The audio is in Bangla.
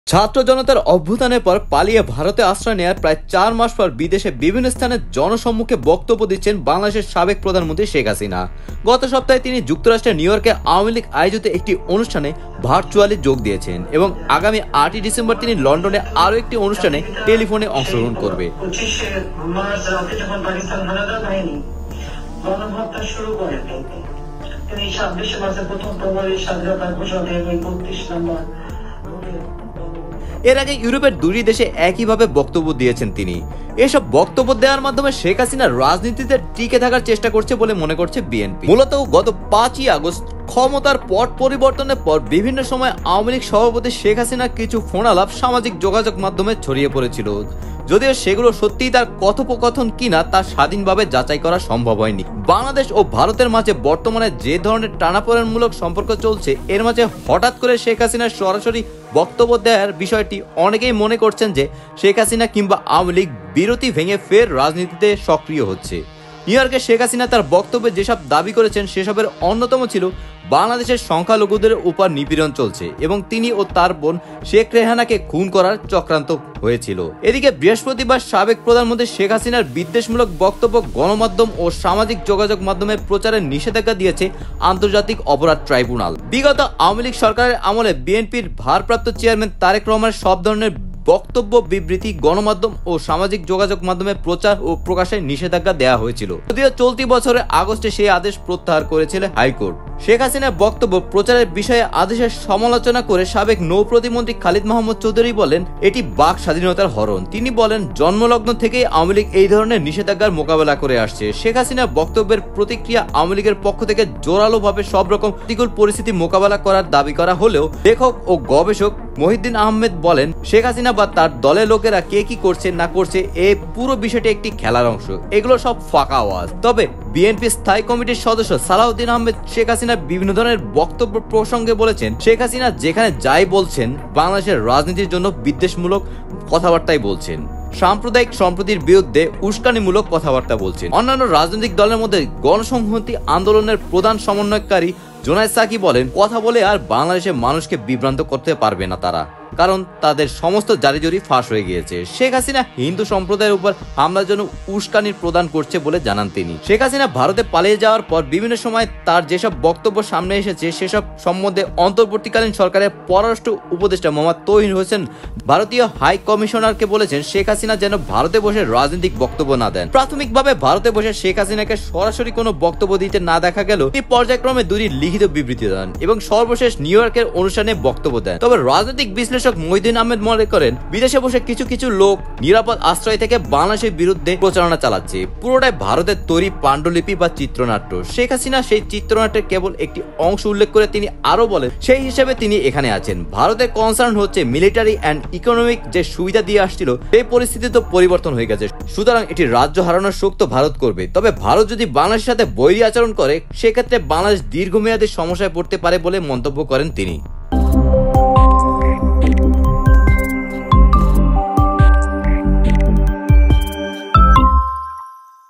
ছাত্র জনতার অভ্যুত্থানের পর পালিয়ে ভারতে আশ্রয় নেওয়ার প্রায় 4 মাস পর বিদেশে বিভিন্ন স্থানে জনসম্মুখে বক্তব্য দিচ্ছেন বাংলাদেশের সাবেক প্রধানমন্ত্রী শেখ হাসিনা। গত সপ্তাহে তিনি যুক্তরাষ্ট্রের নিউ ইয়র্কে আওয়ামী লীগ আয়োজিত একটি অনুষ্ঠানে ভার্চুয়ালি যোগ দিয়েছেন এবং আগামী 8ই ডিসেম্বর তিনি লন্ডনে আরও একটি অনুষ্ঠানে টেলিফোনে অংশগ্রহণ করবে। এর আগে ইউরোপের 2টি দেশে একইভাবে বক্তব্য দিয়েছেন তিনি। এসব বক্তব্য দেওয়ার মাধ্যমে শেখ হাসিনা রাজনীতিতে টিকে থাকার চেষ্টা করছে বলে মনে করছে বিএনপি। মূলত গত 5ই আগস্ট ক্ষমতার পট পরিবর্তনের পর বিভিন্ন সময় আওয়ামী লীগ সভাপতি শেখ হাসিনা কিছু ফোনালাপ সামাজিক যোগাযোগ মাধ্যমে ছড়িয়ে পড়েছিল, যদিও সেগুলো সত্যিই তার কথোপকথন কিনা তা স্বাধীনভাবে যাচাই করা সম্ভব হয়নি। বাংলাদেশ ও ভারতের মাঝে বর্তমানে যে ধরনের টানাপোড়েনমূলক সম্পর্ক চলছে, এর মাঝে হঠাৎ করে শেখ হাসিনার সরাসরি বক্তব্য দেওয়ার বিষয়টি অনেকেই মনে করছেন যে শেখ হাসিনা কিংবা আওয়ামী লীগ বিরতি ভেঙে ফের রাজনীতিতে সক্রিয় হচ্ছে। নিউ ইয়র্কে শেখ হাসিনা তার বক্তব্যে যেসব দাবি করেছেন সেসবের অন্যতম ছিল বাংলাদেশের সংখ্যালঘুদের উপর নিপীড়ন চলছে এবং তিনি ও তার বোন শেখ রেহানাকে খুন করার চক্রান্ত হয়েছিল। এদিকে বৃহস্পতিবার সাবেক প্রধানমন্ত্রী শেখ হাসিনার বিদ্বেষমূলক বক্তব্য গণমাধ্যম ও সামাজিক যোগাযোগ মাধ্যমে প্রচারের নিষেধাজ্ঞা দিয়েছে আন্তর্জাতিক অপরাধ ট্রাইব্যুনাল। বিগত আওয়ামী লীগ সরকারের আমলে বিএনপির ভারপ্রাপ্ত চেয়ারম্যান তারেক রহমানের সব ধরনের বক্তব্য, বিবৃতি গণমাধ্যম ও সামাজিক যোগাযোগ মাধ্যমে প্রচার ও প্রকাশের নিষেধাজ্ঞা দেওয়া হয়েছিল, যদিও চলতি বছরের আগস্টে সেই আদেশ প্রত্যাহার করেছিল হাইকোর্ট। শেখ হাসিনার বক্তব্য প্রচারের বিষয়ে আদেশের সমালোচনা করে সাবেক নৌ প্রতিমন্ত্রী খালিদ মাহমুদ চৌধুরী বলেন, এটি বাক স্বাধীনতার হরণ। তিনি বলেন, জন্মলগ্ন থেকেই আওয়ামী লীগ এই ধরনের নিষেধাজ্ঞার মোকাবেলা করে আসছে। শেখ হাসিনার বক্তব্যের প্রতিক্রিয়া আওয়ামী লীগের পক্ষ থেকে জোরালোভাবে সব রকম প্রতিকূল পরিস্থিতি মোকাবেলা করার দাবি করা হলেও লেখক ও গবেষক মহিউদ্দিন আহমেদ বলেন, শেখ হাসিনা বা তার দলের লোকেরা কে কি করছে না করছে এই পুরো বিষয়টি একটি খেলার অংশ, এগুলো সব ফাঁকা আওয়াজ। তবে বিএনপি স্থায়ী কমিটির সদস্য সালাউদ্দিন আহমেদ শেখ হাসিনার বিভিন্ন ধরনের বক্তব্য প্রসঙ্গে বলেছেন, শেখ হাসিনা যেখানে যাই বলছেন বাংলাদেশের রাজনীতির জন্য বিদ্বেষমূলক কথাবার্তাই বলছেন, সাম্প্রদায়িক সম্প্রীতির বিরুদ্ধে উস্কানিমূলক কথাবার্তা বলছেন। অন্যান্য রাজনৈতিক দলের মধ্যে গণসংহতি আন্দোলনের প্রধান সমন্বয়কারী জোনায়েদ সাকি বলেন, কথা বলে আর বাংলাদেশের মানুষকে বিভ্রান্ত করতে পারবে না তারা, কারণ তাদের সমস্ত জারিজরি ফাঁস হয়ে গিয়েছে। শেখ হাসিনা হিন্দু সম্প্রদায়ের উপর হামলার জন্য উস্কানির প্রদান করছে বলে জানান তিনি। শেখ হাসিনা ভারতে পালিয়ে যাওয়ার পর বিভিন্ন সময় তার যেসব বক্তব্য সামনে এসেছে সেসব সম্বন্ধে অন্তর্বর্তীকালীন সরকারের পররাষ্ট্র উপদেষ্টা মোহাম্মদ তৌহিদ হোসেন ভারতীয় হাই কমিশনারকে বলেছেন, শেখ হাসিনা যেন ভারতে বসে রাজনৈতিক বক্তব্য না দেন। প্রাথমিকভাবে ভারতে বসে শেখ হাসিনাকে সরাসরি কোনো বক্তব্য দিতে না দেখা গেল তিনি পর্যায়ক্রমে 2টি লিখিত বিবৃতি দেন এবং সর্বশেষ নিউ ইয়র্কের অনুষ্ঠানে বক্তব্য দেন। তবে রাজনৈতিক বিশ্লেষক মহিউদ্দিন আহমেদ মনে করেন, বিদেশে বসে কিছু লোক নিরাপদ আশ্রয় থেকে বাংলাদেশের বিরুদ্ধে প্রচারণা চালাচ্ছে, পুরোটাই ভারতের তৈরি পাণ্ডুলিপি বা চিত্রনাট্য। শেখ হাসিনা সেই চিত্রনাট্যের কেবল একটি অংশ উল্লেখ করে তিনি আরো বলেন, সেই হিসেবে তিনি এখানে আছেন। ভারতের কনসার্ন হচ্ছে মিলিটারি অ্যান্ড ইকোনমিক যে সুবিধা দিয়ে আসছিল সেই পরিস্থিতি তো পরিবর্তন হয়ে গেছে, সুতরাং এটি রাজ্য হারানোর শোক তো ভারত করবে। তবে ভারত যদি বাংলাদেশের সাথে বৈরী আচরণ করে সেক্ষেত্রে বাংলাদেশ দীর্ঘমেয়াদী সমস্যায় পড়তে পারে বলে মন্তব্য করেন তিনি।